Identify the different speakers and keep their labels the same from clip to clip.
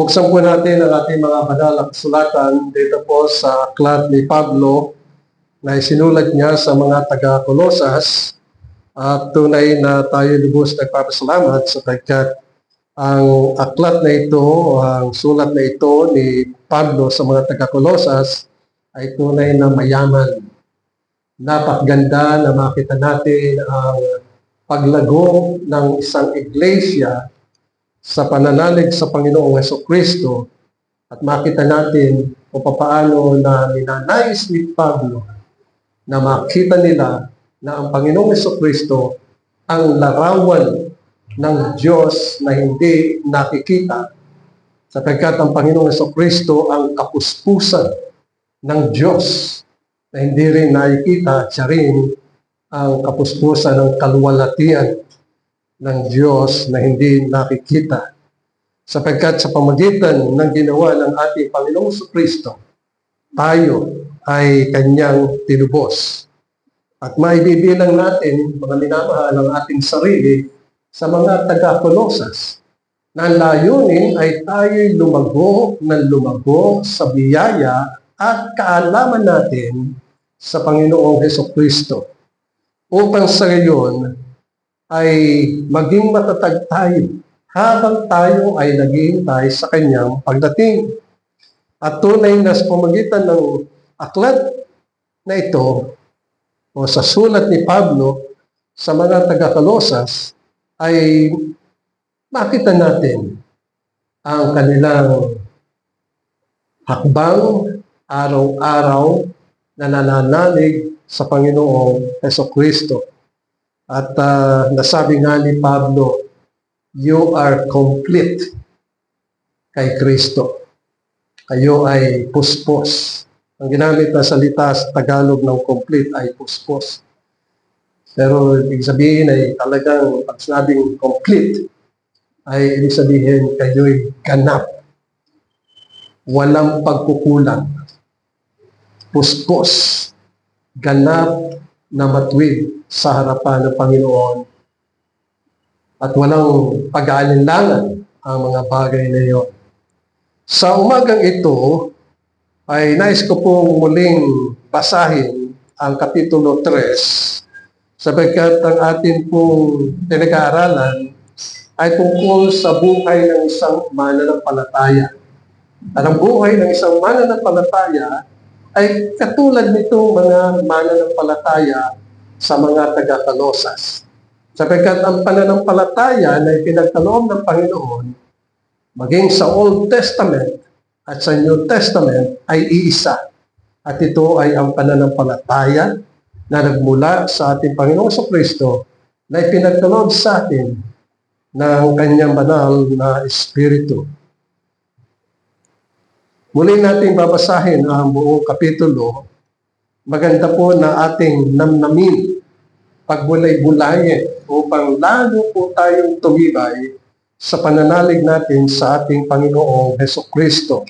Speaker 1: Buksan po natin ang ating mga banal na kasulatan dito po sa aklat ni Pablo na isinulat niya sa mga taga-Kolosas. At tunay na tayo lubos nagpapasalamat sapagkat ang aklat na ito, ang sulat na ito ni Pablo sa mga taga-Kolosas ay tunay na mayaman. Napakaganda na makita natin ang paglago ng isang iglesia sa pananalig sa Panginoong Jesucristo at makita natin kung paano na ninanais ni Pablo na makita nila na ang Panginoong Jesucristo ang larawan ng Diyos na hindi nakikita sapagkat ang Panginoong Jesucristo ang kapuspusan ng Diyos na hindi rin nakikita, siya rin ang kapuspusan ng kaluwalhatian ng Diyos na hindi nakikita. Sapagkat sa pamagitan ng ginawa ng ating Panginoong Jesucristo, tayo ay Kanyang tinubos. At maibibilang natin, mga minamahal, ang ating sarili sa mga taga-Kolosas na ang layunin ay tayo'y lumago ng lumago sa biyaya at kaalaman natin sa Panginoong Jesucristo. Upang sa gayon ay maging matatag tayo habang tayo ay naghihintay sa Kanyang pagdating. At tunay na sa pamagitan ng aklat na ito o sa sulat ni Pablo sa mga taga-Kolosas ay makita natin ang kanilang hakbang araw-araw na nananalig sa Panginoong Jesucristo. At nasabi nga ni Pablo, you are complete kay Kristo. Kayo ay puspos. Ang ginamit na salita sa Tagalog ng complete ay puspos. Pero ibig sabihin ay talagang pag sinabing complete, ay ibig sabihin kayo'y ganap. Walang pagkukulang. Puspos. Ganap na matuwid sa harapan ng Panginoon. At walang pag-aalinlangan ang mga bagay na iyon. Sa umagang ito, ay nais ko pong muling basahin ang Kapitulo 3 sapagkat ang atin pong pinag-aaralan ay tungkol sa buhay ng isang mananampalataya. At ang buhay ng isang mananampalataya ay katulad nitong mga mananampalataya sa mga taga-Kolosas. Sapagkat ang pananampalataya na ipinagkaloob ng Panginoon, maging sa Old Testament at sa New Testament ay iisa. At ito ay ang pananampalataya na nagmula sa ating Panginoong Jesucristo na ipinagkaloob sa atin ng Kanyang banal na Espiritu. Muli nating babasahin ang buong kapitulo. Maganda po na ating namnamin, pagbulay-bulayin upang lalo po tayong tumibay sa pananalig natin sa ating Panginoong Jesucristo.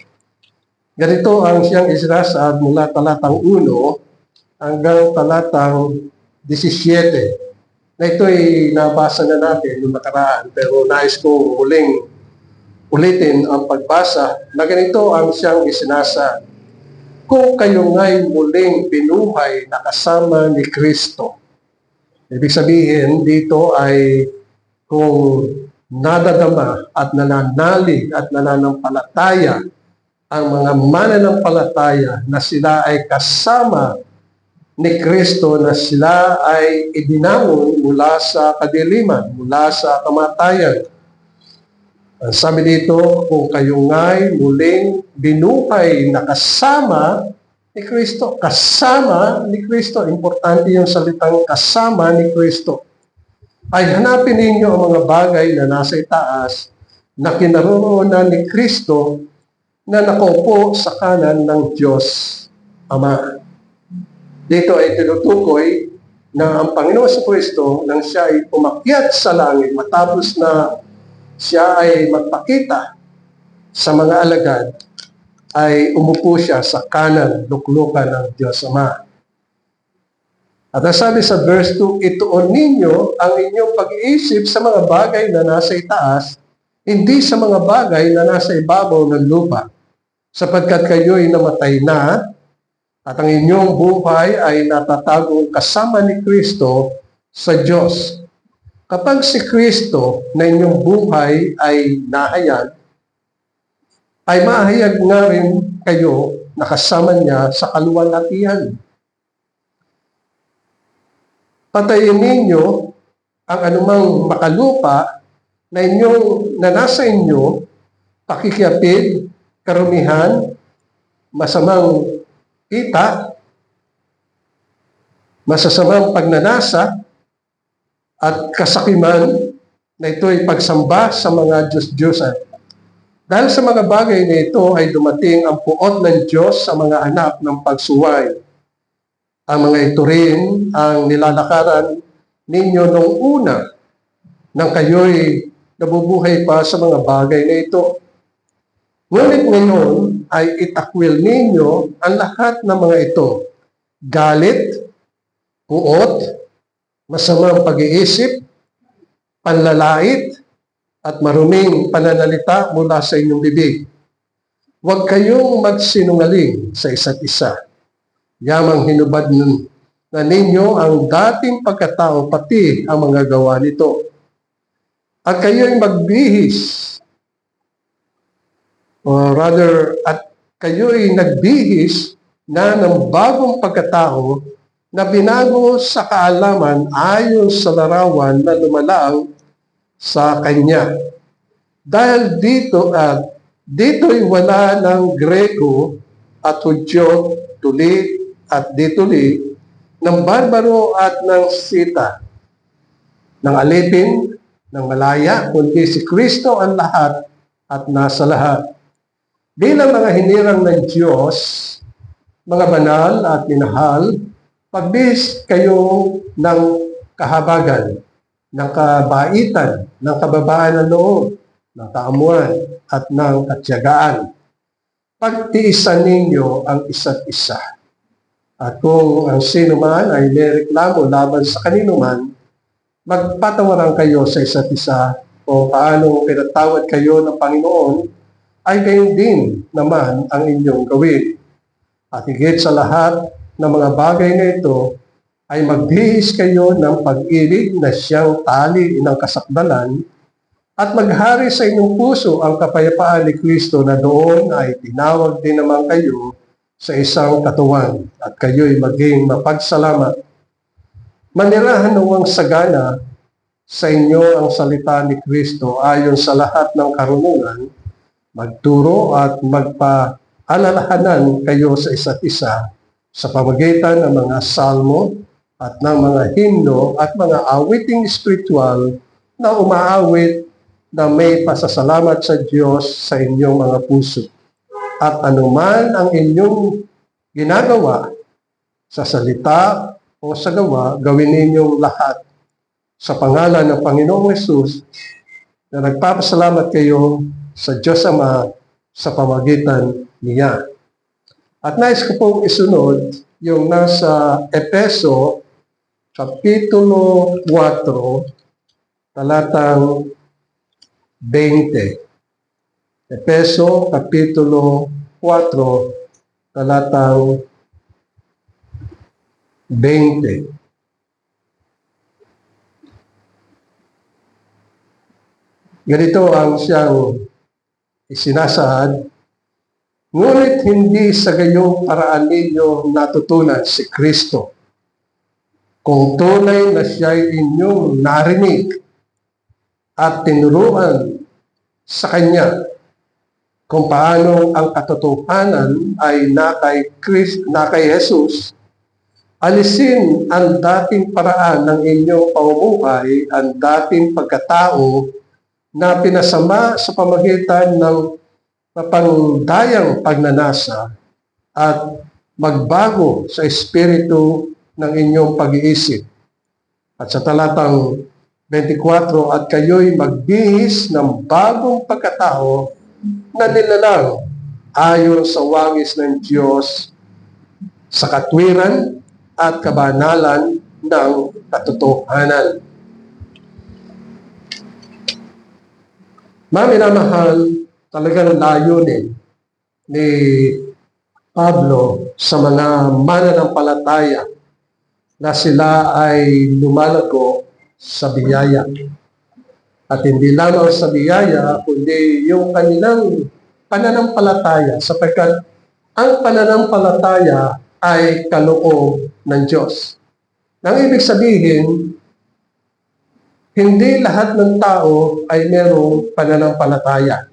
Speaker 1: Ganito ang siyang isinasad mula talatang 1 hanggang talatang 17. Na ito ay nabasa na natin noong nakaraan pero nais kong muling ulitin ang pagbasa na ganito ang siyang isinasad. Kung kayo nga'y muling binuhay na kasama ni Kristo. Ibig sabihin dito ay kung nadadama at nananalig at nananampalataya ang mga mananampalataya na sila ay kasama ni Kristo, na sila ay ibinangon mula sa kadiliman, mula sa kamatayan. Ang sabi dito, kung kayo nga'y muling binuhay na kasama ni Kristo. Kasama ni Kristo. Importante yung salitang kasama ni Kristo. Ay hanapin ninyo ang mga bagay na nasa itaas na kinaroroonan ni Kristo na nakaupo sa kanan ng Diyos Ama. Dito ay tinutukoy na ang Panginoon sa Kristo nang siya ay umakyat sa langit matapos na siya ay magpakita sa mga alagad, ay umupo siya sa kanan, luklukan ng Diyos Ama. At sabi sa verse 2, ituon ninyo ang inyong pag-iisip sa mga bagay na nasa itaas, hindi sa mga bagay na nasa ibabaw ng lupa, sapagkat kayo'y namatay na at ang inyong buhay ay natatagong kasama ni Kristo sa Diyos. Kapag si Kristo na inyong buhay ay nahayag, ay mahayag nga rin kayo na kasama niya sa kaluwalhatian. Patayin ninyo ang anumang makalupa na nasa inyo, pakikiapid, karumihan, masamang kita, masasamang pagnanasa, at kasakiman na ito'y pagsamba sa mga Diyos-Diyosan. Dahil sa mga bagay na ito ay dumating ang puot ng Diyos sa mga anak ng pagsuway. Ang mga ito rin ang nilalakaran ninyo noong una nang kayo'y nabubuhay pa sa mga bagay na ito. Ngunit ngayon ay itakwil ninyo ang lahat ng mga ito: galit, puot, masamang pag-iisip, panlalait, at maruming pananalita mula sa inyong bibig. Huwag kayong magsinungaling sa isa't isa. Yamang hinubad na ninyo ang dating pagkatao pati ang mga gawa nito. At kayo'y magbihis, at kayo'y nagbihis na ng bagong pagkatao na binago sa kaalaman ayon sa larawan na lumalang sa Kanya. Dahil dito'y wala ng Greko at Hudyo, tuli at dituli, ng barbaro at ng Sita, ng alipin, ng malaya, kundi si Kristo ang lahat at nasa lahat. Bilang mga hinirang ng Diyos, mga banal at minahal, pagbihis kayo ng kahabagan, ng kabaitan, ng kababaan ng loob, ng kaamuan, at ng katiyagaan. Pagtiisan ninyo ang isa't isa. At kung ang sino man ay may reklamo laban sa kanino man, magpatawaran kayo sa isa't isa. Kung paano pinatawad kayo ng Panginoon, ay gayon din naman ang inyong gawin. At higit sa lahat ng mga bagay na ito, ay magbihis kayo ng pag-ibig na siyang tali ng kasakdalan, at maghari sa inyong puso ang kapayapaan ni Kristo na doon ay tinawag din naman kayo sa isang katawan, at kayo'y maging mapagsalamat. Manirahan nawang sagana sa inyo ang salita ni Kristo ayon sa lahat ng karunungan, magturo at magpaalalahanan kayo sa isa't isa sa pamamagitan ng mga salmo at ng mga himno at mga awiting spiritual na umaawit na may pasasalamat sa Diyos sa inyong mga puso. At anuman ang inyong ginagawa sa salita o sa gawa, gawin ninyong lahat sa pangalan ng Panginoong Hesus na nagpapasalamat kayo sa Diyos Ama sa pamamagitan niya. At nais ko pong isunod yung nasa Efeso, Kapitulo 4, talatang 20. Efeso, Kapitulo 4, talatang 20. Ganito ang siyang isinasaad: ngunit hindi sa gayong paraan ninyo natutunan si Kristo, kung tunay na siya'y inyong narinig at tinuruan sa Kanya kung paano ang katotohanan ay na kay Jesus. Alisin ang dating paraan ng inyong pamumuhay, ang dating pagkatao na pinasama sa pamamagitan ng mapangdayang pagnanasa, at magbago sa espiritu ng inyong pag-iisip. At sa talatang 24, at kayo'y magbihis ng bagong pagkatao na nilalang ayon sa wangis ng Diyos sa katwiran at kabanalan ng katotohanan. Mga minamahal, talagang layunin ni Pablo sa mga mananampalataya na sila ay lumalago sa biyaya. At hindi lamang sa biyaya, kundi yung kanilang pananampalataya, sapagkat ang pananampalataya ay kaloob ng Diyos. Nang ibig sabihin, hindi lahat ng tao ay merong pananampalataya,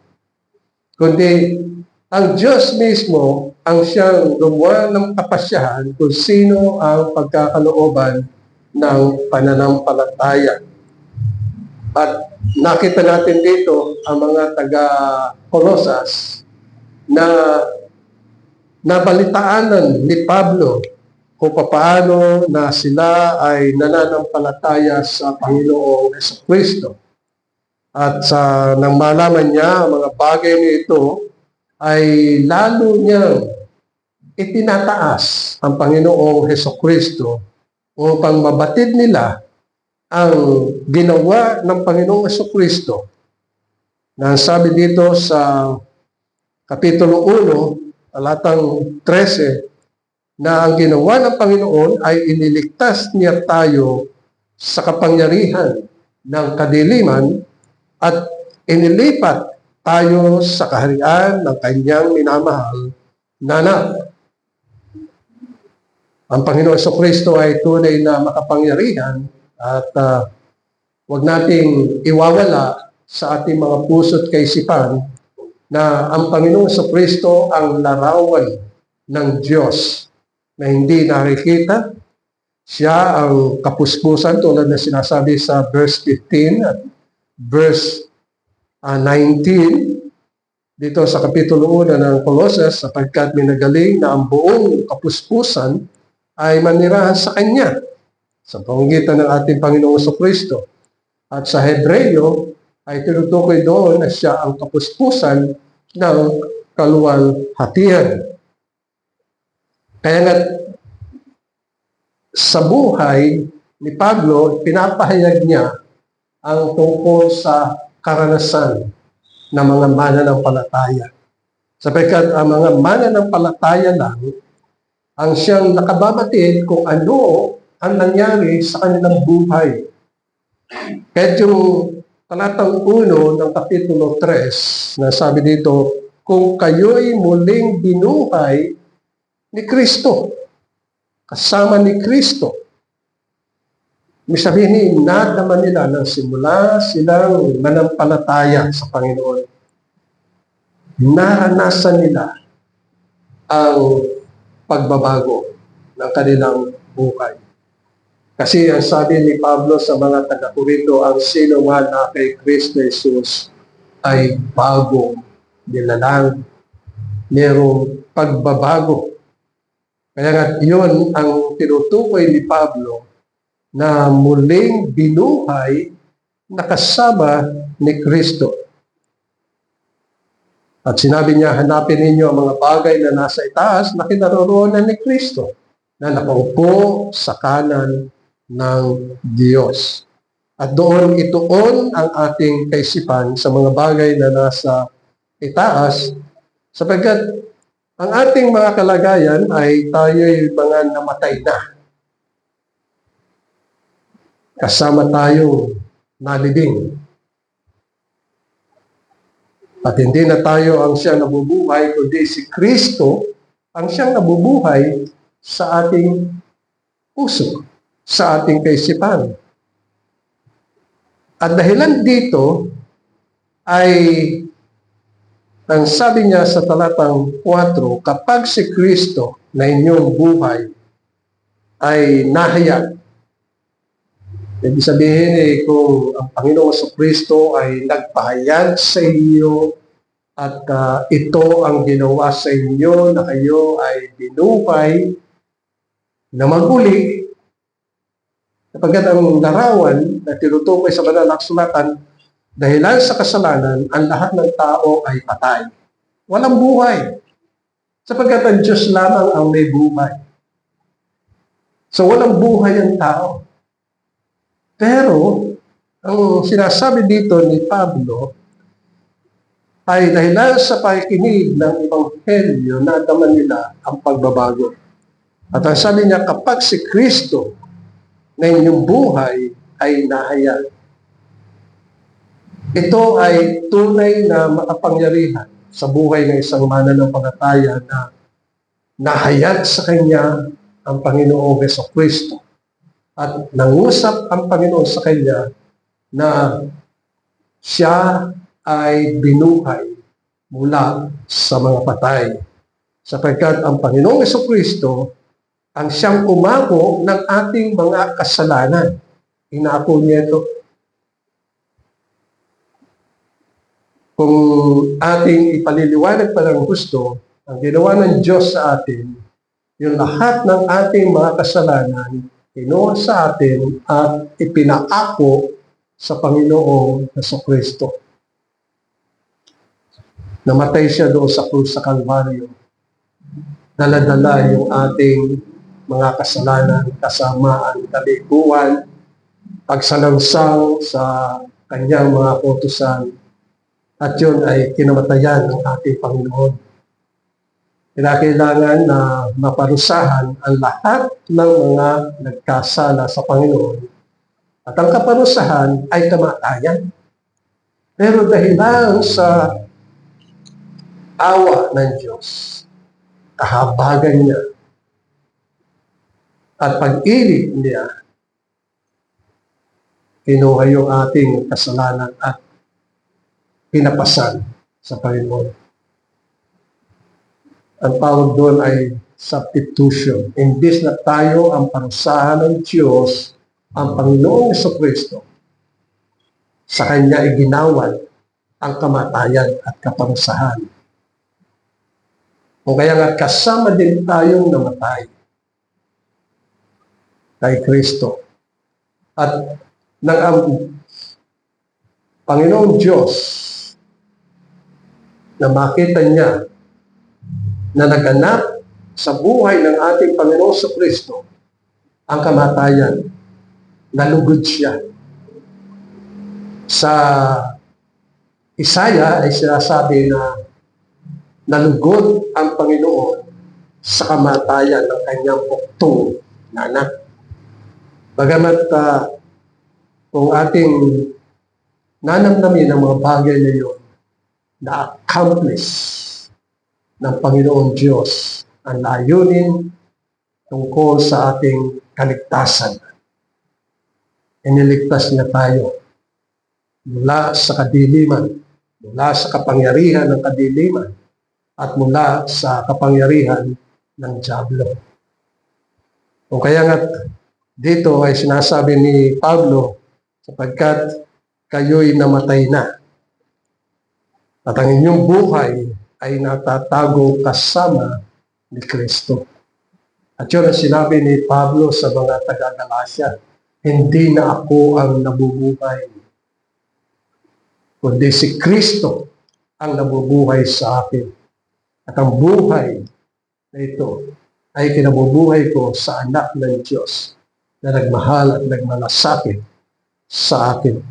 Speaker 1: kundi ang Diyos mismo ang siyang gumawa ng kapasyahan kung sino ang pagkakalooban ng pananampalataya. At nakita natin dito ang mga taga-Colosas na nabalitaanan ni Pablo kung paano na sila ay nananampalataya sa Panginoong Jesucristo. At nang malaman niya ang mga bagay nito, ay lalo niyang itinataas ang Panginoong Jesucristo upang mabatid nila ang ginawa ng Panginoong Jesucristo. Na sabi dito sa Kapitulo 1, talatang 13, na ang ginawa ng Panginoon ay iniligtas niya tayo sa kapangyarihan ng kadiliman at inilipat tayo sa kaharian ng kanyang minamahal na anak. Ang Panginoon Jesucristo ay tunay na makapangyarihan at huwag nating iwawala sa ating mga puso't kaisipan na ang Panginoon Jesucristo ang larawan ng Diyos na hindi nakikita. Siya ang kapuspusan tulad na sinasabi sa verse 15 at verse 19 dito sa Kapitulo 1 ng Colossus, sapagkat minagaling na ang buong kapuspusan ay manirahan sa Kanya sa pamamagitan ng ating Panginoong Jesucristo. At sa Hebreo ay tinutukoy doon na siya ang kapuspusan ng kaluwalhatian. Kaya nga sa buhay ni Pablo, pinapahayag niya ang tungkol sa karanasan ng mga mananampalataya. Sapagkat ang mga mananampalataya lang ang siyang nakababatid kung ano ang nangyari sa kanilang buhay. Kahit yung talatang 1 ng Kapitulo 3, na sabi dito, kung kayo'y muling binuhay ni Kristo, kasama ni Kristo. May sabihin, nadama nila nang simula silang manampalataya sa Panginoon. Naranasan nila ang pagbabago ng kanilang buhay. Kasi ang sabi ni Pablo sa mga taga-Korinto, ang sino man na kay Kristo Jesus ay bagong nilalang. Merong pagbabago. Kaya nga yun ang tinutukoy ni Pablo na muling binuhay na kasama ni Kristo. At sinabi niya, hanapin ninyo ang mga bagay na nasa itaas na kinaroroonan ni Kristo na nakaupo sa kanan ng Diyos. At doon ituon ang ating kaisipan sa mga bagay na nasa itaas, sapagkat ang ating mga kalagayan ay tayo'y mga namatay na. Kasama tayong nalibing. At hindi na tayo ang siyang nabubuhay, kundi si Kristo ang siyang nabubuhay sa ating puso, sa ating kaisipan. At dahilan dito ay ang sabi niya sa talatang 4, kapag si Kristo na inyong buhay ay nahayag. Ibig sabihin kung ang Panginoon sa Kristo ay nagpahayag sa inyo at ito ang ginawa sa inyo na kayo ay binuhay na maguli, sapagkat ang larawan na tinutukoy sa banal na kasulatan, dahilan sa kasalanan, ang lahat ng tao ay patay. Walang buhay. Sapagkat ang Diyos lamang ang may buhay. So walang buhay ang tao. Pero, ang sinasabi dito ni Pablo, ay dahilan sa pakikinig ng Ebanghelyo na nadama nila ang pagbabago. At ang sabi niya, kapag si Kristo na inyong buhay ay nahayag. Ito ay tunay na makapangyarihan sa buhay ng isang mananampalataya na nahayag sa kanya ang Panginoong Jesucristo. At nangusap ang Panginoon sa kanya na siya ay binuhay mula sa mga patay. Sapagkat ang Panginoong Jesucristo ang siyang umako ng ating mga kasalanan. Inako niya ito. Kung ating ipaliliwanag pa ng gusto, ang ginawa ng Diyos sa atin, yung lahat ng ating mga kasalanan, kinuha sa atin at ipinaako sa Panginoong Jesucristo. Namatay siya doon sa krus sa Kalbaryo. Dala-dala yung ating mga kasalanan, kasamaan, kalikuan, pagsalangsang sa kanyang mga kautusan, at yun ay kinamatayan ng ating Panginoon. Kailangan na maparusahan ang lahat ng mga nagkasala sa Panginoon. At ang kaparusahan ay kamatayan. Pero dahil lang sa awa ng Diyos, kahabagan niya, at pag-ibig niya, kinuha yung ating kasalanan at pinapasan sa Panginoon. Ang tawag doon ay substitution. Imbis na tayo ang parusahan ng Diyos, ang Panginoong Jesucristo, sa Kanya iginawad ang kamatayan at kaparusahan. O kaya nga kasama din tayong namatay kay Kristo. At nang ang Panginoong Diyos na makita niya na naganap sa buhay ng ating Panginoong Kristo ang kamatayan, nalugod siya. Sa Isaya ay sinasabi na nalugod ang Panginoon sa kamatayan ng kanyang buktong na anak. Bagamat kung ating nanamnamin ang mga bagay na yun, na-accomplish ng Panginoon Diyos ang layunin tungkol sa ating kaligtasan. Iniligtas niya tayo mula sa kadiliman, mula sa kapangyarihan ng kadiliman, at mula sa kapangyarihan ng dyablo. O kaya nga dito ay sinasabi ni Pablo, sapagkat kayo'y namatay na, at ang inyong buhay ay natatago kasama ni Kristo. At yun ang sinabi ni Pablo sa mga taga-Galacia, hindi na ako ang nabubuhay, kundi si Kristo ang nabubuhay sa akin. At ang buhay na ito ay kinabubuhay ko sa anak ng Diyos na nagmahal at nagmalasakit sa akin.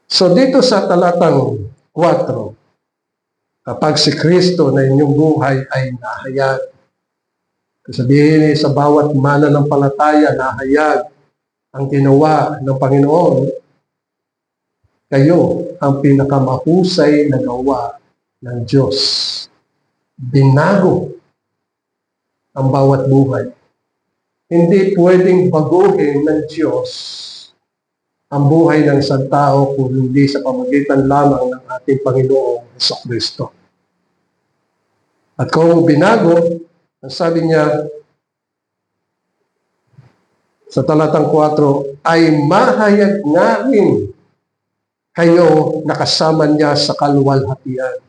Speaker 1: So dito sa talatang 4, kapag si Kristo na inyong buhay ay nahayag, sabihin sa bawat mananampalataya nahayag ang ginawa ng Panginoon, kayo ang pinakamahusay na gawa ng Diyos. Binago ang bawat buhay. Hindi pwedeng baguhin ng Diyos ang buhay ng isang tao kung hindi sa pamamagitan lamang ng ating Panginoong Jesucristo. At kung binago, ang sabi niya sa talatang 4, ay mahayag namin kayo nakasama niya sa kaluwalhatian.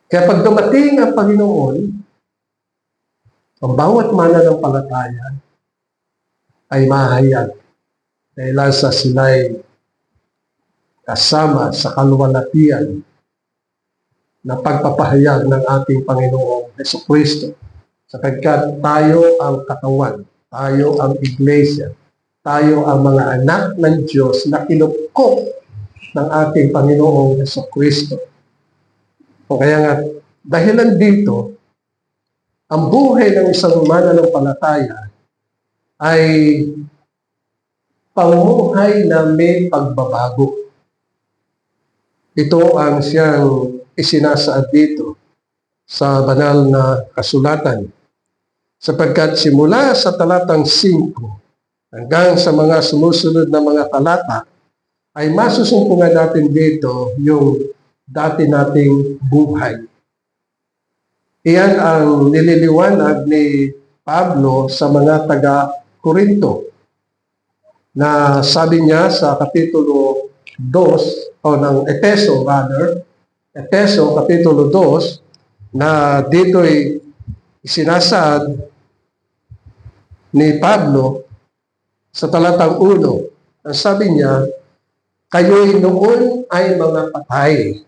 Speaker 1: Kaya pag dumating ang Panginoon, ang bawat mananampalataya ay mahayag dahil sa sila'y kasama sa kaluwalhatian na pagpapahayag ng ating Panginoong Jesucristo, sapagkat tayo ang katawan, tayo ang iglesia, tayo ang mga anak ng Diyos na kinupkop ng ating Panginoong Jesucristo. O kaya nga, dahilan dito, ang buhay ng isang mananampalataya ay pamumuhay na may pagbabago. Ito ang siyang isinasaad dito sa banal na kasulatan. Sapagkat simula sa talatang 5 hanggang sa mga sumusunod na mga talata, ay masusumpungan natin dito yung dati nating buhay. Iyan ang nililiwanag ni Pablo sa mga taga-Korinto na sabi niya sa Kapitulo 2 o ng Epeso rather, Epeso Kapitulo 2 na dito'y isinasaad ni Pablo sa talatang 1. Ang sabi niya, kayo'y noon ay mga patay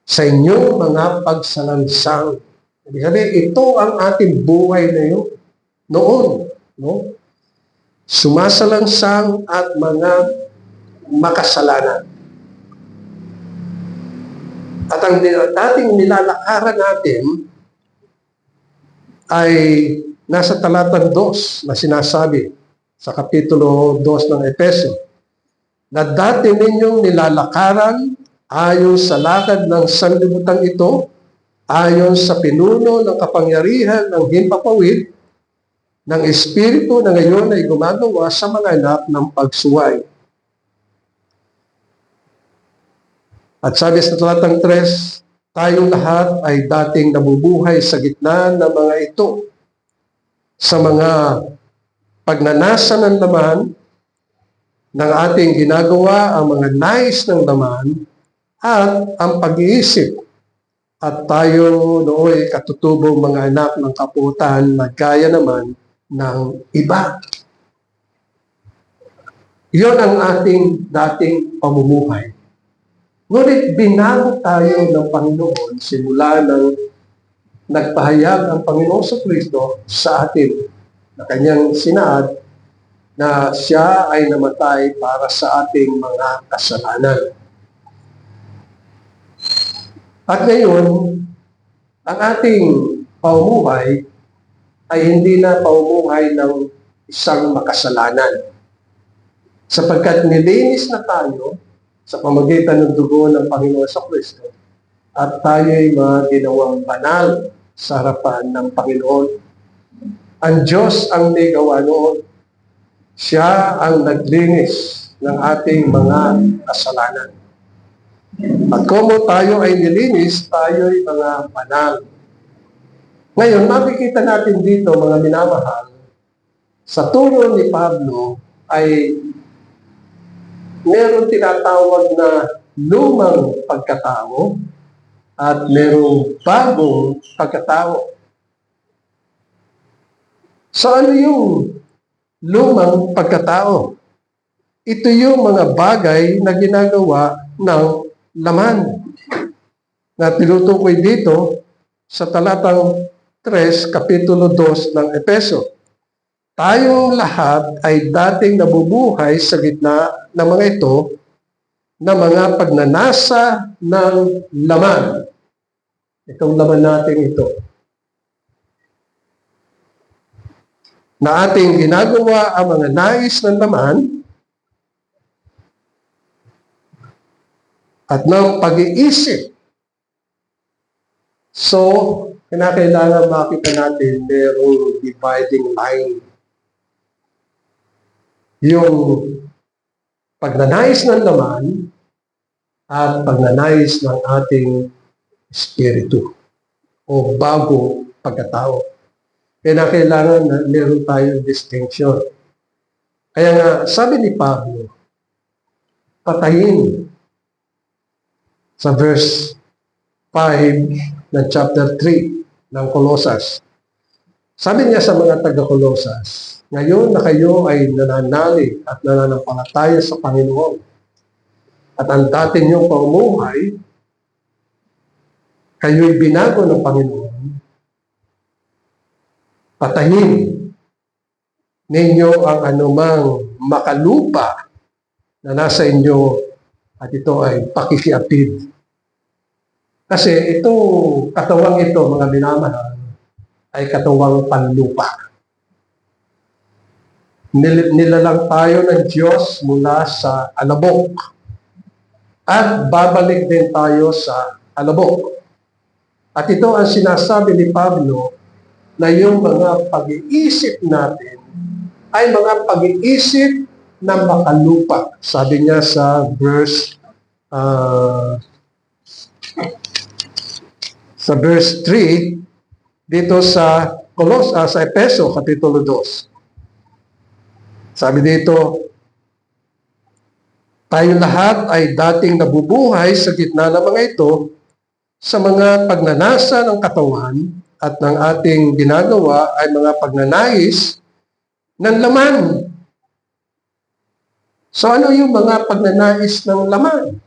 Speaker 1: sa inyong mga pagsalansang. Ibig sabihin, ito ang ating buhay na yun. Noon, no? Sumasalansang at mga makasalanan. At ang dating nilalakaran natin ay nasa talatang 2 na sinasabi sa Kapitulo 2 ng Epeso, na dati ninyong nilalakaran ayon sa lakad ng sanlibutan ito, ayon sa pinuno ng kapangyarihan ng himpapawid ng Espiritu na ngayon ay gumagawa sa mga anak ng pagsuway. At sabi sa talatang 3, tayong lahat ay dating nabubuhay sa gitna ng mga ito, sa mga pagnanasa ng laman ng ating ginagawa, ang mga nais ng laman, at ang pag-iisip. At tayo nooy katutubong mga anak ng kaputan na gaya naman ng iba. Iyon ang ating dating pamumuhay. Ngunit binago tayo ng Panginoon simula nang nagpahayag ang Panginoon sa Kristo sa atin na kanyang sinaad na siya ay namatay para sa ating mga kasalanan. At ngayon, ang ating pamumuhay ay hindi na pamumuhay ng isang makasalanan. Sapagkat nilinis na tayo sa pamamagitan ng dugo ng Panginoon sa Kristo at tayo ay mga ginawang banal sa harapan ng Panginoon. Ang Diyos ang may gawa noon. Siya ang naglinis ng ating mga kasalanan. At kung tayo ay nilinis, tayo ay mga banal. Ngayon, makikita natin dito, mga minamahal, sa turo ni Pablo ay meron tinatawag na lumang pagkatao at merong bagong pagkatao. So ano yung lumang pagkatao? Ito yung mga bagay na ginagawa ng laman na tinutukoy dito sa talatang 3, Kapitulo 2 ng Epeso. Tayong lahat ay dating nabubuhay sa gitna ng mga ito na mga pagnanasa ng laman. Itong laman natin ito. Na ating ginagawa ang mga nais ng laman at ng pag-iisip. So, kinakailangan makita natin merong dividing line. Yung pagnanais ng laman at pagnanais ng ating espiritu o bagong pagkatao. Kinakailangan na meron tayong distinction. Kaya nga, sabi ni Pablo, patayin sa verse 5 ng chapter 3 ng Colosas. Sabi niya sa mga taga-Colosas, ngayon na kayo ay nananalig at nananampalataya sa Panginoon at ang dati niyong pamumuhay, kayo'y binago ng Panginoon, patayin ninyo ang anumang makalupa na nasa inyo at ito ay pakikiapid. Kasi itong katawang ito, mga minamahal, ay katawang panlupa. Nilalang tayo ng Diyos mula sa alabok at babalik din tayo sa alabok. At ito ang sinasabi ni Pablo na yung mga pag-iisip natin ay mga pag-iisip na makalupa. Sabi niya sa verse 3 dito sa sa Efeso Kapitulo 2. Sabi dito, tayo lahat ay dating nabubuhay sa gitna ng mga ito sa mga pagnanasa ng katawan at ng ating ginagawa ay mga pagnanais ng laman. So ano yung mga pagnanais ng laman?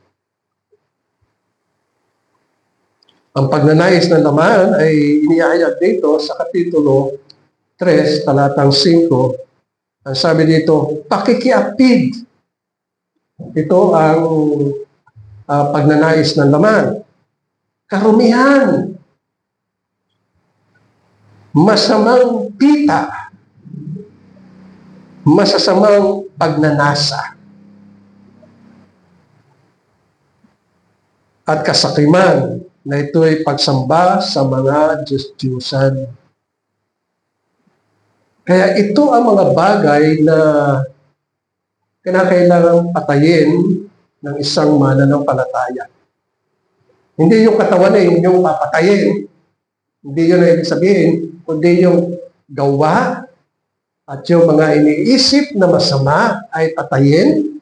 Speaker 1: Ang pagnanais ng laman ay inihayag dito sa Kapitulo 3, talatang 5. Ang sabi dito, pakikiapid. Ito ang pagnanais ng laman. Karumihan. Masamang pita. Masasamang pagnanasa. At kasakiman na ito'y pagsamba sa mga Diyos-Diyusan. Kaya ito ang mga bagay na kinakailangang patayin ng isang mananampalataya. Hindi yung katawan ay yung papatayin. Hindi yun ang ibig sabihin, kundi yung gawa at yung mga iniisip na masama ay patayin.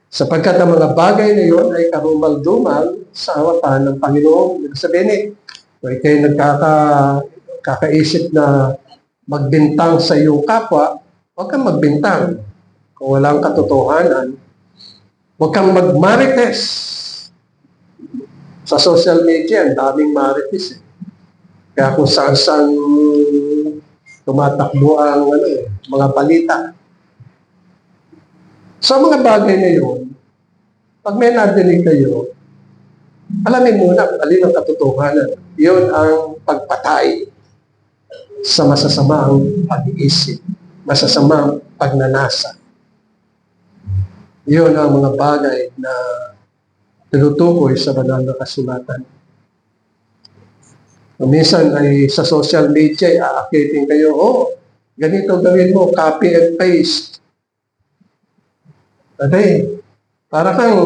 Speaker 1: Sapagkat ang mga bagay na yun ay karumal-dumal sa harapan ng Panginoon. Ibig sabihin kung ikaw'y nagkakaisip na magbintang sa iyong kapwa, huwag kang magbintang. Kung walang katotohanan, huwag kang magmarites. Sa social media, ang daming marites. Kaya kung saan-saan tumatakbo ang mga balita. Sa mga bagay na yun, pag may nadinig kayo, alamin muna alin ang katotohanan. Yun ang pagpatay sa masasamang pag-iisip, masasamang pagnanasa. Yun ang mga bagay na tinutukoy sa banal na kasulatan. Minsan ay sa social media, aakitin kayo, ganito gawin mo, copy and paste. Para kang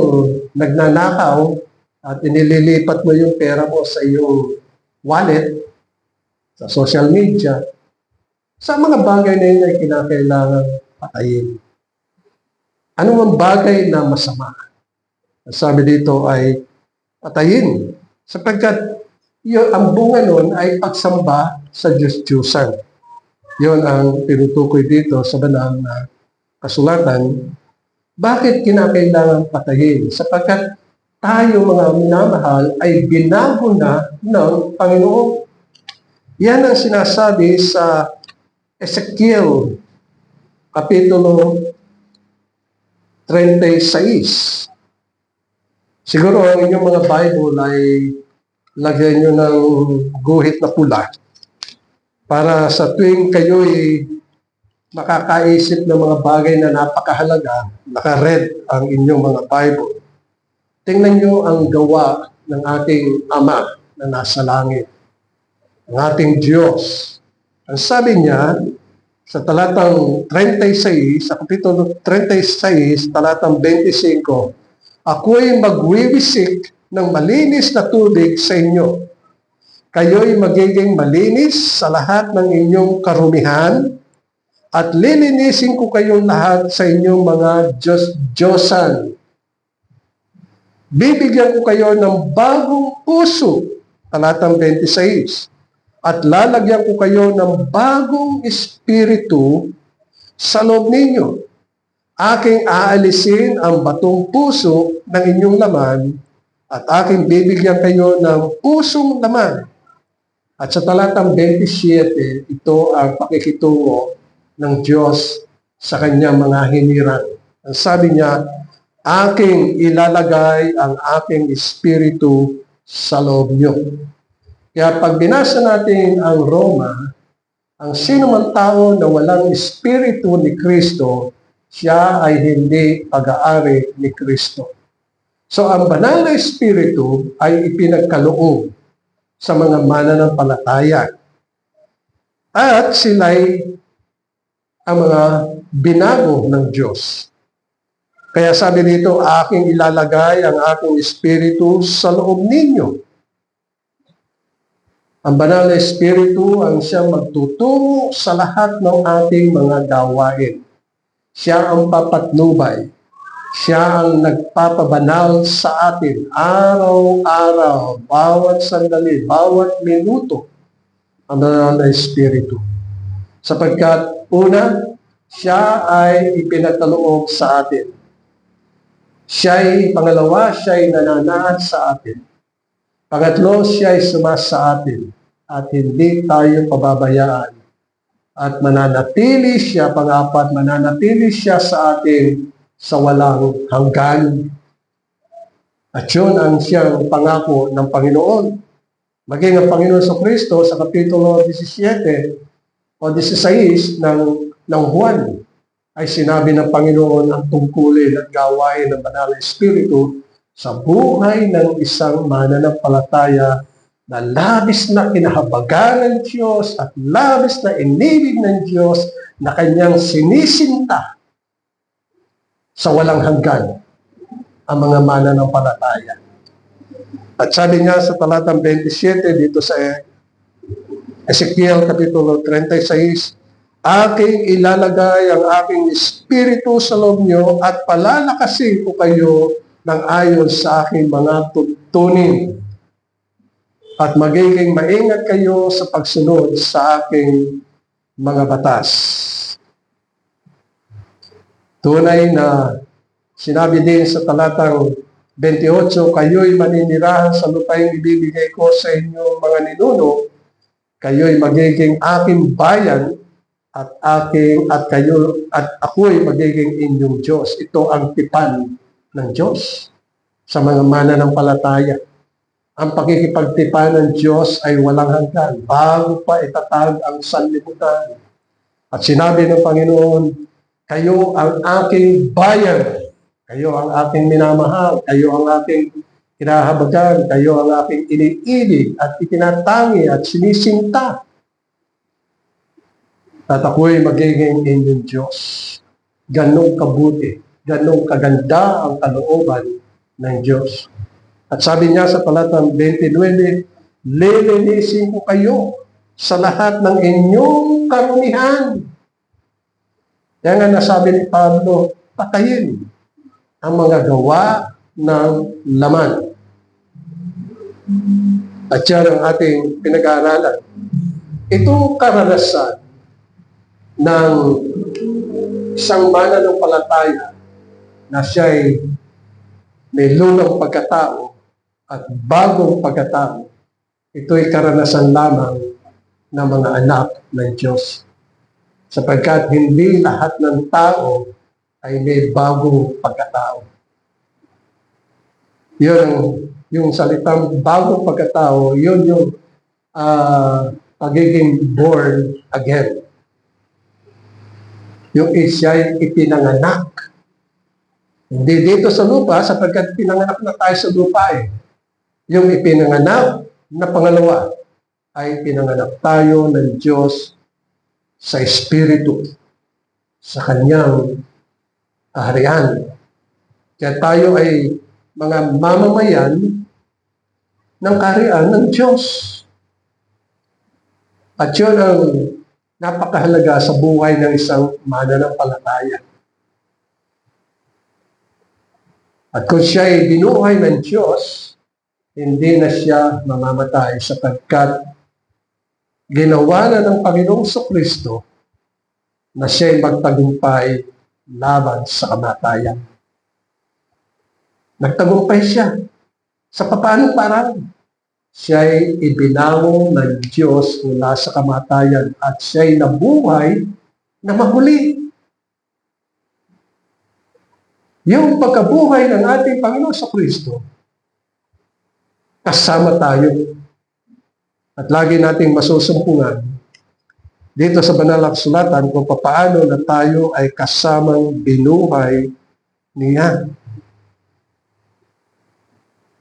Speaker 1: nagnanakaw at inililipat mo yung pera mo sa iyong wallet, sa social media. Sa mga bagay na yun ay kinakailangan patayin. Ano ang bagay na masama? Sabi dito ay patayin. Sapagkat ang bunga nun ay pagsamba sa Diyos-Diyusan. Yun ang tinutukoy dito sa banal na kasulatan. Bakit kinakailangan patayin? Sapagkat tayo mga minamahal ay binago na ng Panginoon. Yan ang sinasabi sa Ezekiel Kapitulo 36. Siguro ang inyong mga Bible ay lagyan nyo ng guhit na pula para sa tuwing kayo'y makakaisip ng mga bagay na napakahalaga, naka-red ang inyong mga Bible. Tingnan nyo ang gawa ng ating Ama na nasa langit, ang ating Diyos. Ang sabi niya sa talatang 36, sa Kapitulo 36, talatang 25, ako'y magwiwisik ng malinis na tubig sa inyo. Kayo'y magiging malinis sa lahat ng inyong karumihan at lilinisin ko kayong lahat sa inyong mga Diyos-Diyosan. Bibigyan ko kayo ng bagong puso, talatang 26, at lalagyan ko kayo ng bagong espiritu sa loob ninyo. Aking aalisin ang batong puso ng inyong laman at aking bibigyan kayo ng pusong laman. At sa talatang 27, ito ang pakikitungo ng Diyos sa kanyang mga hinirang. Ang sabi niya, aking ilalagay ang aking espiritu sa loob niyo. Kaya pag binasa natin ang Roma, ang sino man tao na walang espiritu ni Kristo, siya ay hindi pag-aari ni Kristo. So ang banal na espiritu ay ipinagkaloob sa mga mananampalataya. At sila'y ang mga binago ng Diyos. Kaya sabi dito, aking ilalagay ang aking espiritu sa loob ninyo. Ang banal na espiritu ang siyang magtuturo sa lahat ng ating mga gawain. Siya ang papatnubay. Siya ang nagpapabanal sa atin araw-araw, bawat sandali, bawat minuto, ang banal na espiritu. Sapagkat una, siya ay ipinagkaloob sa atin. Pangalawa, siya ay nananahan sa atin. Pangatlo, siya ay sumasa sa atin at hindi tayo pababayaan. At mananatili siya, pangapat, mananatili siya sa atin sa walang hanggan. At yun ang siyang pangako ng Panginoon. Maging ang Panginoon sa Kristo sa Kapitulo 17 o 16 ng Juan ay sinabi ng Panginoon ang tungkulin at gawain ng Banal na Espiritu sa buhay ng isang mananampalataya na labis na kinahabagan ng Diyos at labis na inibig ng Diyos na kanyang sinisinta sa walang hanggan ang mga mananampalataya. At sabi niya sa talatang 27 dito sa Ezekiel Kapitulo 36, aking ilalagay ang aking espiritu sa loob niyo at palalakasin ko kayo ng ayon sa aking mga tuntunin. At magiging maingat kayo sa pagsunod sa aking mga batas. Tunay na sinabi din sa talatang 28, kayo'y maninirahan sa lupaing ibibigay ko sa inyong mga ninuno, kayo'y magiging aking bayan at ako'y magiging inyong Diyos. Ito ang tipan ng Diyos sa mga mananampalataya. Ang pakikipagtipan ng Diyos ay walang hanggan bago pa itatag ang sanlibutan. At sinabi ng Panginoon, kayo ang aking bayan, kayo ang aking minamahal, kayo ang aking kinahabagan, kayo ang aking iniibig at itinatangi at sinisinta. At ako'y magiging inyong Diyos. Ganong kabuti, ganong kaganda ang kalooban ng Diyos. At sabi niya sa talatang 29, lilinisin ko kayo sa lahat ng inyong karunihan. Kaya nga nasabi ni Pablo, patayin ang mga gawa ng laman. At yan ang ating pinag-aaralan. Itong karanasan ng isang mananampalataya na siya'y may lunang pagkatao at bagong pagkatao, ito'y karanasan lamang ng mga anak ng Diyos. Sapagkat hindi lahat ng tao ay may bagong pagkatao. Yun yung salitang bagong pagkatao, yun yung pagiging born again. Yung siya'y ipinanganak. Hindi dito sa lupa, sapagkat pinanganak na tayo sa lupa eh. Yung ipinanganak na pangalawa ay pinanganak tayo ng Diyos sa Espiritu, sa Kanyang kaharian. Kaya tayo ay mga mamamayan ng kaharian ng Diyos. At yun ang napakahalaga sa buhay ng isang mananampalataya. At kung siya ay binuhay ng Diyos, hindi na siya mamamatay sapagkat ginawa na ng Panginoong Kristo na siya ay magtagumpay laban sa kamatayan. Nagtagumpay siya. Sa papaanong parang? Siya ay ibinangon ng Diyos mula sa kamatayan at siya ay nabuhay na mahuli. Yung pagkabuhay ng ating Panginoon sa Kristo, kasama tayo. At lagi nating masusumpungan dito sa banal na kasulatan kung paano na tayo ay kasamang binuhay niya.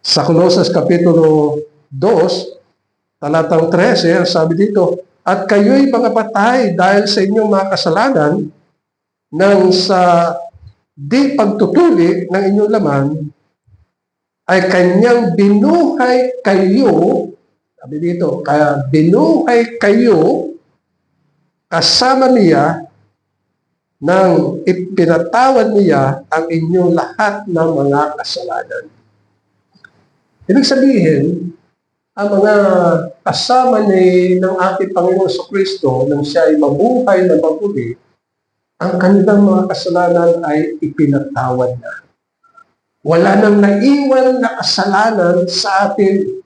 Speaker 1: Sa Colosas Kapitulo 2, talatang 13, sabi dito, at kayo'y mga patay dahil sa inyong mga kasalanan nang sa di pagtutuli ng inyong laman ay kanyang binuhay kayo, sabi dito, kaya binuhay kayo kasama niya nang ipinatawad niya ang inyong lahat ng mga kasalanan. Ibig sabihin, ang mga kasama ng ating Panginoon sa Kristo nang siya ay mabuhay na maguli, ang kanilang mga kasalanan ay ipinatawad na. Wala nang naiwan na kasalanan sa atin.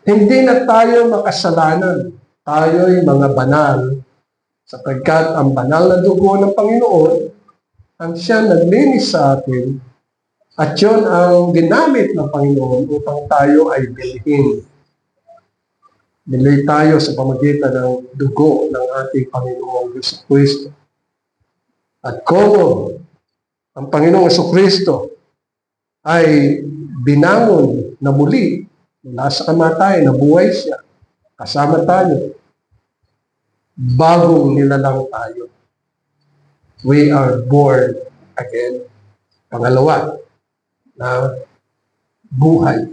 Speaker 1: Hindi na tayo makasalanan. Tayo'y mga banal, sapagkat ang banal na dugo ng Panginoon ang siya naglinis sa atin, at yun ang ginamit ng Panginoon upang tayo ay bilhin. Bili tayo sa pamagitan ng dugo ng ating Panginoong Hesus Kristo. At kung ang Panginoong Hesus Kristo ay binangon na muli mula sa kamatayan, nabuhay siya, kasama tayo, bagong nilalang tayo. We are born again. Pangalawa, na buhay.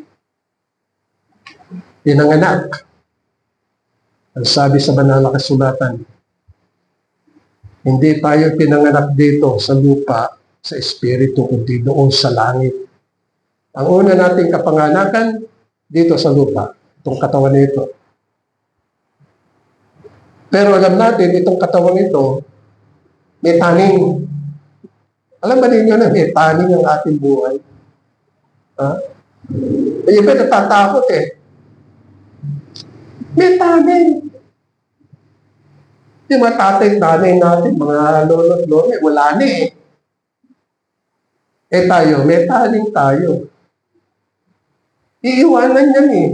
Speaker 1: Pinanganak. Ang sabi sa banal na kasulatan, hindi tayo pinanganak dito sa lupa, sa espiritu, kundi doon sa langit. Ang una nating kapanganakan dito sa lupa, itong katawan nito. Pero alam natin, itong katawan nito, may taning. Alam ba ninyo na may taning ang ating buhay? Ha? Yung iba natatakot eh. May taning. Yung mga tatay-tanay natin, mga lolo't lolo, wala na eh. Eh tayo, may taning tayo. Iiwanan yan eh.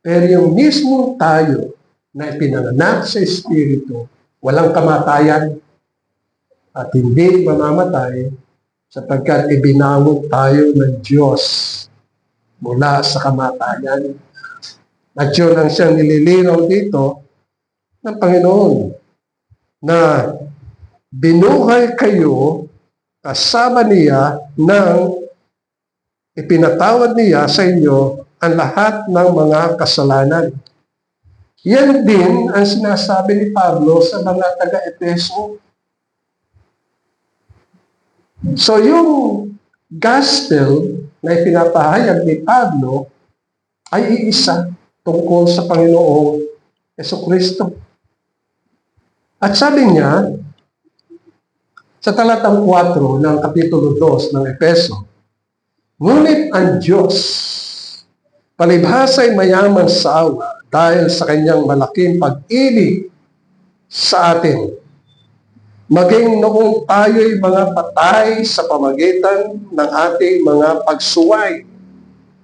Speaker 1: Pero yung mismo tayo na ipinanganak sa Espiritu, walang kamatayan at hindi mamamatay sapagkat ibinangon tayo ng Diyos mula sa kamatayan. At yun ang siyang nililinaw dito ng Panginoon na binuhay kayo kasama niya nang ipinatawad niya sa inyo ang lahat ng mga kasalanan. Yan din ang sinasabi ni Pablo sa mga taga-Efeso. So yung gospel na ipinapahayag ni Pablo ay iisa tungkol sa Panginoong Jesucristo. At sabi niya, sa talatang 4 ng Kapitulo 2 ng Efeso, ngunit ang Diyos, palibhasa ay mayaman sa awa dahil sa kanyang malaking pag-ibig sa atin. Maging noong tayo'y mga patay sa pamagitan ng ating mga pagsuway.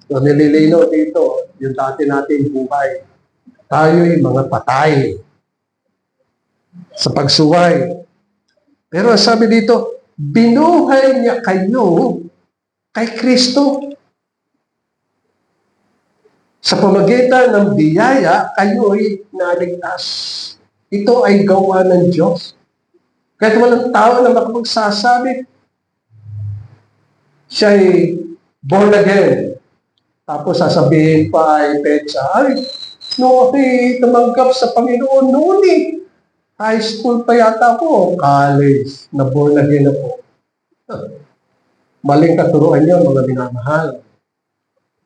Speaker 1: So, nililino dito, yung dati nating buhay. Tayo'y mga patay sa pagsuway. Pero sabi dito, binuhay niya kayo kay Kristo. Sa pamagitan ng biyaya, kayo'y naligtas. Ito ay gawa ng Diyos. Kahit walang tao na makapagsasabi, siya'y born again. Tapos sasabihin pa ay petsa, ay, no, ako'y tumanggap sa Panginoon noon eh. High school pa yata ako, college, na born again ako. Maling katuruan yun, mga minamahal.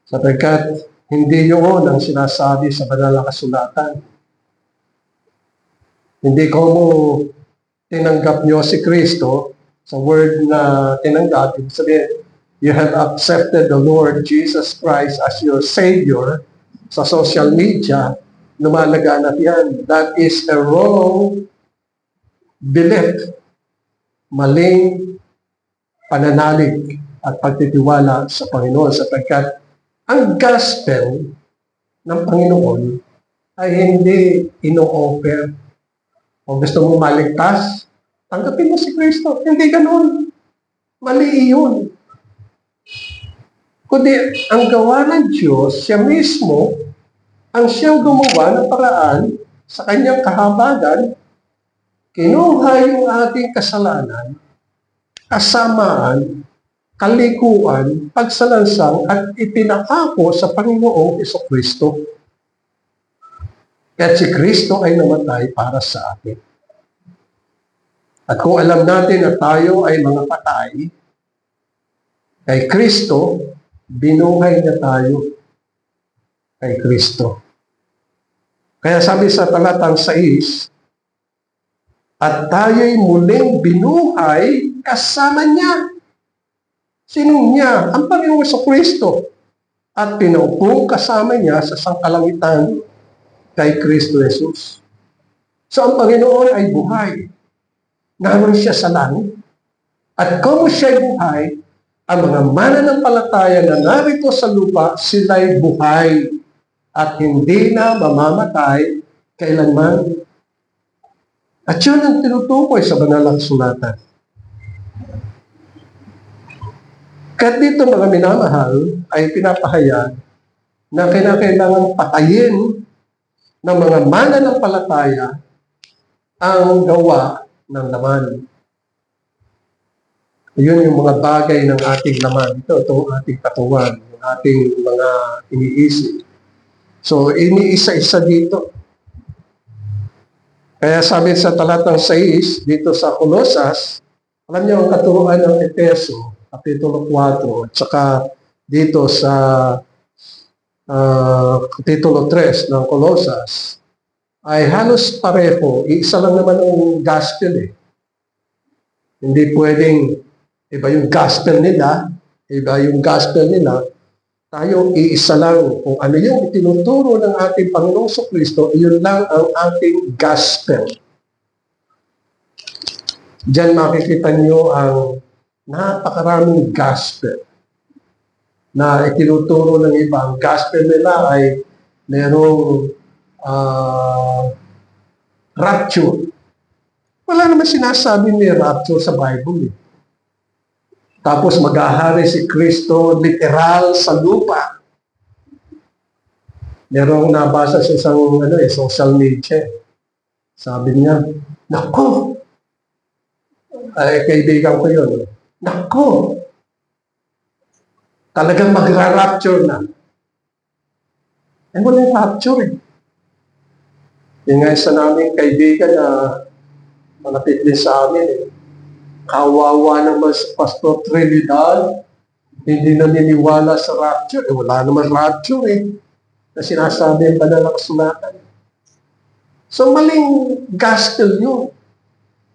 Speaker 1: Sapagkat hindi yun ang sinasabi sa banal na kasulatan. Hindi ko mo tinanggap nyo si Kristo sa word na tinanggap. Ibig sabihin, you have accepted the Lord Jesus Christ as your Savior sa social media, lumalaganap yan. That is a wrong belief, maling pananalig at pagtitiwala sa Panginoon sapagkat ang gospel ng Panginoon ay hindi ino-offer. O gusto mo maligtas, tanggapin mo si Kristo. Hindi ganun. Mali yun. Kundi ang gawa ng Diyos, siya mismo, ang siyang gumawa ng paraan sa kanyang kahabagan, kinuha yung ating kasalanan, kasamaan, kalikuan, pagsalansang, at ipinakako sa Panginoong Jesucristo. At si Kristo ay namatay para sa atin. At kung alam natin na tayo ay mga patay, kay Kristo, binuhay na tayo kay Kristo. Kaya sabi sa talatang 6, at tayo'y muling binuhay kasama niya. Sinong niya? Ang Panginoong Jesucristo. At pinaupong kasama niya sa sangkalangitan kay Kristo Jesus. So ang Panginoon ay buhay. Naroon siya sa langit. At kung siya'y buhay, ang mga mananampalataya na narito sa lupa, sila'y buhay at hindi na mamamatay kailanman. At yun ang tinutukoy sa banal na kasulatan. Kaya dito mga minamahal ay pinapahayag na kinakailangan patayin ng mga mananampalataya ang gawa ng laman. Yun yung mga bagay ng ating laman. Itong ating katawan, yung ating mga iniisip. So, iniisa-isa dito. Kaya sabi sa talatang 6, dito sa Colosas, alam niyo ang katuruan ng Efeso, Kapitulo 4, at saka dito sa Kapitulo 3 ng Colosas, ay halos pareho. Isa lang naman ang gospel eh. Hindi pwedeng iba yung gospel nila, iba yung gospel nila, tayo iisa lang. Kung ano yung itinuturo ng ating Panginoong Jesucristo, yun lang ang ating gospel. Diyan makikita nyo ang napakaraming gospel na itinuturo ng iba. Ang gospel nila ay merong rapture. Wala naman sinasabi may rapture sa Bible eh. Tapos mag-ahari si Kristo literal sa lupa. Merong nabasa sa isang social media. Sabi niya, nako, ay kaibigan ko yun. Nako, talagang magra-rapture na. Eh, wala yung rapture eh. Yung nga isa naming kaibigan na malapit din sa amin eh. Kawawa naman si Pastor Trinidad, hindi naniniwala sa rapture. Eh, wala naman rapture eh. Na sinasabi ang banal na kasulatan. So, maling gospel yun.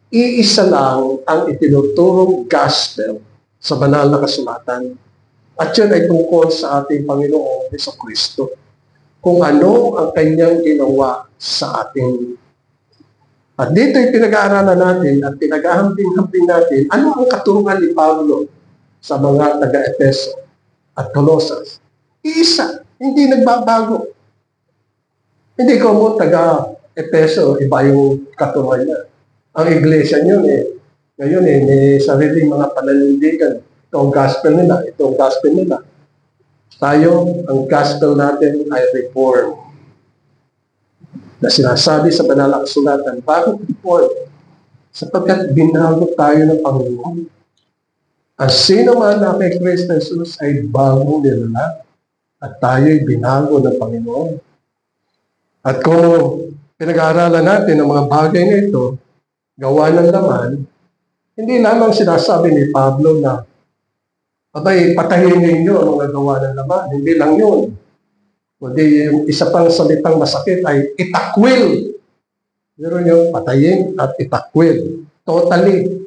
Speaker 1: Iisa lang ang itinuturong gospel sa banal na kasulatan. At yun ay tungkol sa ating Panginoong Jesucristo. Kung ano ang kanyang ginawa sa ating. At dito yung pinag-aaralan natin at pinag-ahambing-hambing natin, ano ang katuruan ni Pablo sa mga taga-Efeso at Colosas? Isa, hindi nagbabago. Hindi ko mo taga-Efeso, iba yung katuruan niya. Ang iglesia niyo ngayon may sariling mga pananindigan. Ito ang gospel nila, ito ang gospel nila. Tayo, ang gospel natin ay reform. Na sinasabi sa banal na kasulatan, bakit reform? Sapagkat binago tayo ng Panginoon. Ang sino man na kay Kristo Jesus ay bagong nilalang at tayo'y binago ng Panginoon. At kung pinag-aaralan natin ang mga bagay na ito, gawa ng laman, hindi lamang sinasabi ni Pablo na abay, patayin ninyo ang mga gawa ng laman. Hindi lang yun. Kundi yung isa pang salitang masakit ay itakwil. Pero yung patayin at itakwil. Totally.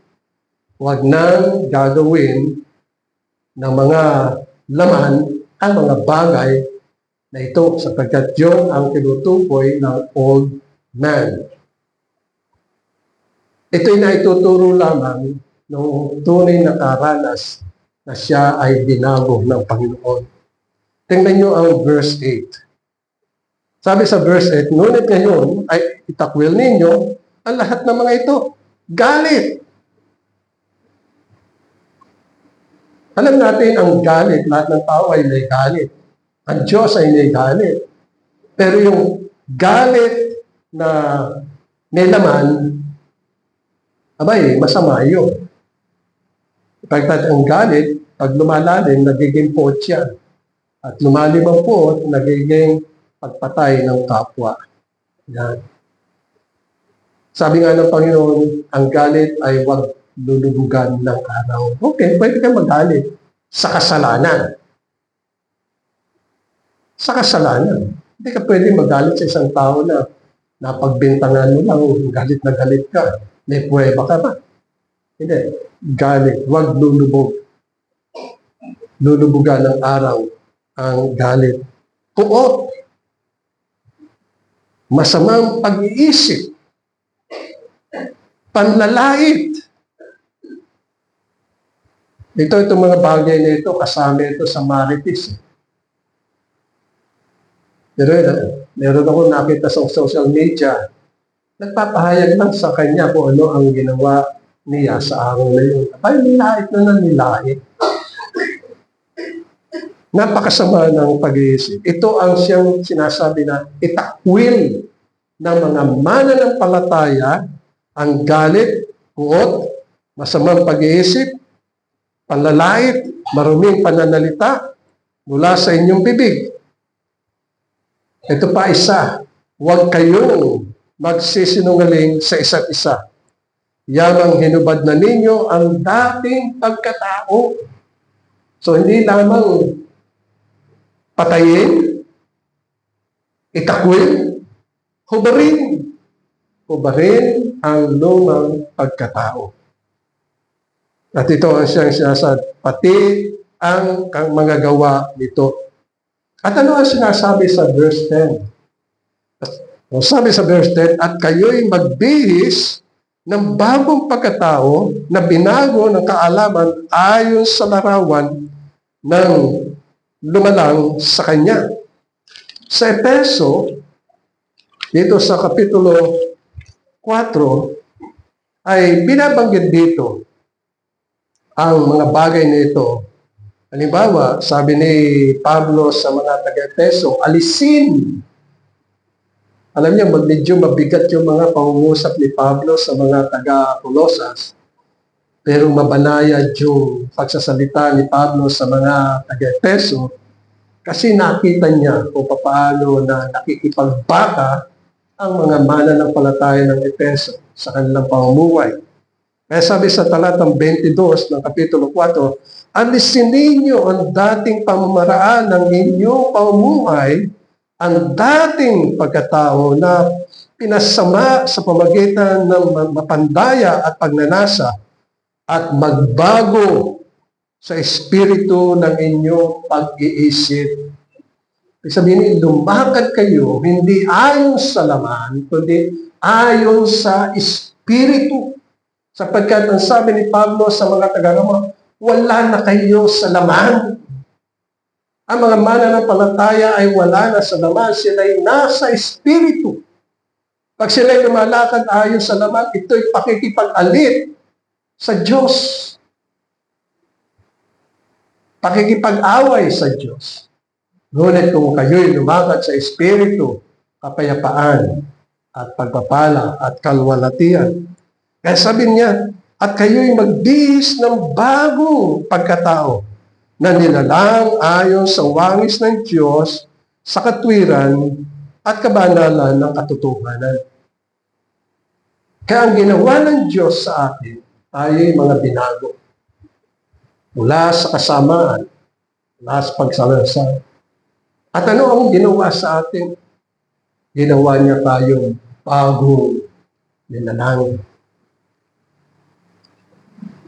Speaker 1: Huwag nang gagawin ng mga laman ang mga bagay na ito sapagkat yun ang tinutukoy ng old man. Ito'y naituturo lamang ng tunay na karanas na siya ay binago ng Panginoon. Tingnan niyo ang verse 8. Sabi sa verse 8, ngunit ngayon ay itakwil ninyo ang lahat ng mga ito. Galit! Alam natin ang galit, lahat ng tao ay may galit. Ang Diyos ay may galit. Pero yung galit na may laman, abay, masama yun. Pagkat ang galit, pag lumalalim, nagiging pot yan. At lumalim ang pot, nagiging pagpatay ng kapwa. Yan. Sabi nga ng Panginoon, ang galit ay huwag lulubugan ng araw. Okay, pwede kang magalit sa kasalanan. Sa kasalanan. Hindi ka pwede magalit sa isang tao na napagbintangan mo lang, galit na galit ka. May prueba ka ba? Hindi. Galit. Huwag lulubog. Lulubugan ng araw ang galit. Puot. Masamang pag-iisip. Panlalait. Itong mga bagay na ito, kasama ito sa marites. Pero meron ako nakita sa social media, nagpapahayag lang sa kanya kung ano ang ginawa niya sa araw na yun. Ay, nilait na nilait. Napakasama ng pag-iisip. Ito ang siyang sinasabi na itakwil ng mga mananampalataya ang galit, puot, masamang pag-iisip, panlalait, maruming pananalita mula sa inyong bibig. Ito pa isa, huwag kayong magsisinungaling sa isa't isa. Yamang hinubad na ninyo ang dating pagkatao. So hindi lamang patayin, itakwil, hubarin. Hubarin ang lumang pagkatao. At ito ang siyang sinasabi, pati ang mga gawa nito. At ano ang sinasabi sa verse 10? Sabi sa verse 10, at kayo'y magbihis ng bagong pagkatao na binago ng kaalaman ayon sa larawan ng lumalang sa Kanya. Sa Efeso, dito sa Kapitulo 4, ay binabanggit dito ang mga bagay na ito. Halimbawa, sabi ni Pablo sa mga taga-Efeso, alisin. Alam niyo, medyo mabigat yung mga pangungusap ni Pablo sa mga taga-Colosas. Pero mabanayad yung pagsasalita ni Pablo sa mga taga-Efeso kasi nakita niya kung paano na nakikipagbaka ang mga mananampalataya ng Efeso sa kanilang pamumuhay. Kaya sabi sa talatang 22 ng Kapitulo 4, alisin ninyo ang dating pamamaraan ng inyong pamumuhay, ang dating pagkatao na pinasama sa pamagitan ng mapandaya at pagnanasa at magbago sa espiritu ng inyong pag-iisip. Ibig sabihin, lumakad kayo hindi ayon sa laman, kundi ayon sa espiritu. Sapagkat ang sabi ni Pablo sa mga taga-Roma, wala na kayo sa laman. Ang mga mananampalataya ay wala na sa laman, sila'y nasa espiritu. Pag sila'y lumalakad ayon sa laman, ito'y pakikipag-alit sa Diyos. Pakikipag-away sa Diyos. Ngunit kung kayo'y lumakad sa espiritu, kapayapaan at pagpapala at kalwalatian. Kaya sabi niya, at kayo'y magbihis ng bagong pagkatao na nilalang ayon sa wangis ng Diyos sa katwiran at kabanalan ng katotohanan. Kaya ang ginawa ng Diyos sa atin ay mga binago. Mula sa kasamaan, mula sa pagsalasal. At ano ang ginawa sa atin? Ginawa niya tayong bagong nilalang.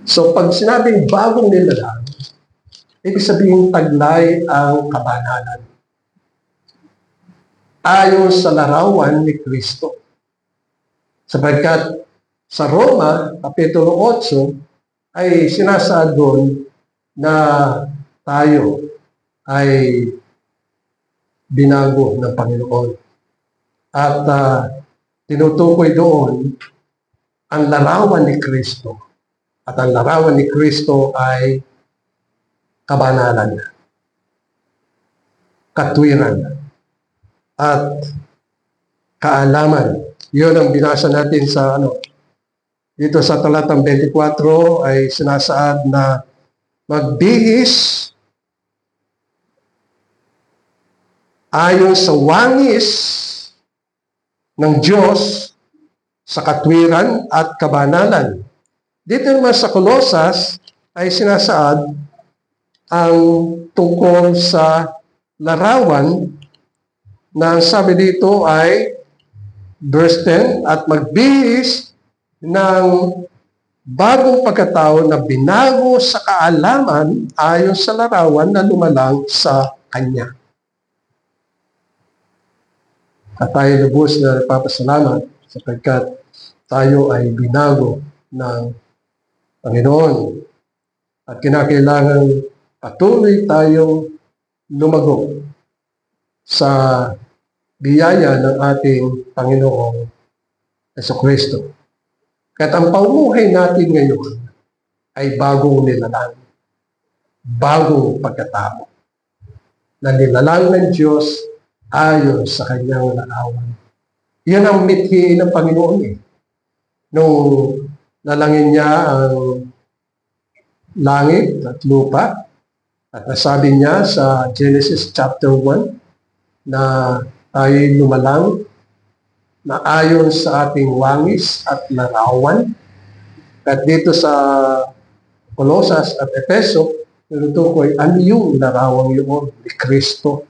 Speaker 1: So pag sinabing bagong nilalang, ibig sabihin taglay ang kabanalan. Ayon sa larawan ni Kristo. Sapagkat Sa Roma, Kapitulo 8, ay sinasaad doon na tayo ay binago ng Panginoon. At tinutukoy doon ang larawan ni Kristo. At ang larawan ni Kristo ay kabanalan, katwiran, at kaalaman. Yun ang binasa natin sa dito sa talatang 24 ay sinasaad na magbihis ayon sa wangis ng Diyos sa katwiran at kabanalan. Dito naman sa Kolosas ay sinasaad ang tungkol sa larawan na ang sabi dito ay verse 10, at magbihis ng bagong pagkatao na binago sa kaalaman ayon sa larawan na lumalang sa Kanya. At tayo lubos na nagpapasalamat sapagkat tayo ay binago ng Panginoon. At kinakailangan patuloy tayong lumago sa biyaya ng ating Panginoong Jesucristo. At ang pamumuhay natin ngayon ay bagong nilalang, bagong pagkatao, na nilalang ng Diyos ayon sa Kanyang larawan. Yan ang mithi ng Panginoon nung nalangin niya ang langit at lupa, at nasabi niya sa Genesis chapter 1 na tayo'y lumalang na ayon sa ating wangis at larawan. At dito sa Kolosas at Efeso, tinutukoy ano yung larawang yun ni Kristo.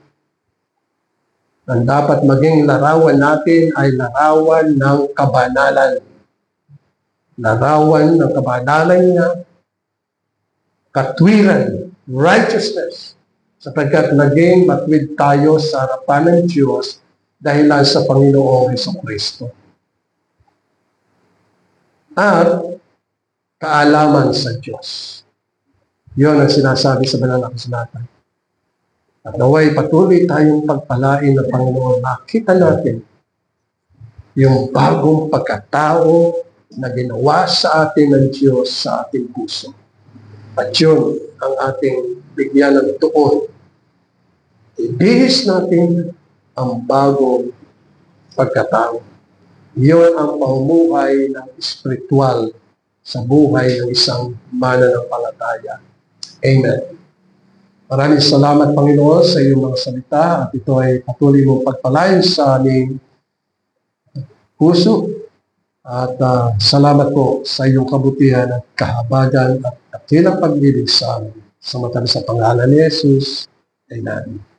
Speaker 1: Ang dapat maging larawan natin ay larawan ng kabanalan. Larawan ng kabanalan niya, katwiran, righteousness, sapagkat naging matwid tayo sa harapan ng Diyos dahil sa Panginoong Jesucristo. At kaalaman sa Diyos. Yun ang sinasabi sa banal na kasulatan. At naway patuloy tayong pagpalain ng Panginoon. Makita natin yung bagong pagkatao na ginawa sa atin ng Diyos sa ating puso. At yun ang ating bigyan ng tuon. Ibihis natin ang bagong pagkatao. Yun ang pamumuhay ng espiritual sa buhay ng isang mananampalataya. Amen. Maraming salamat, Panginoon, sa iyong mga salita, at ito ay patuloy mong pagpalain sa aming puso. At salamat po sa iyong kabutihan at kahabagan at dakilang pag-ibig sa amin. Sa matamis sa pangalan ni Jesus. Amen.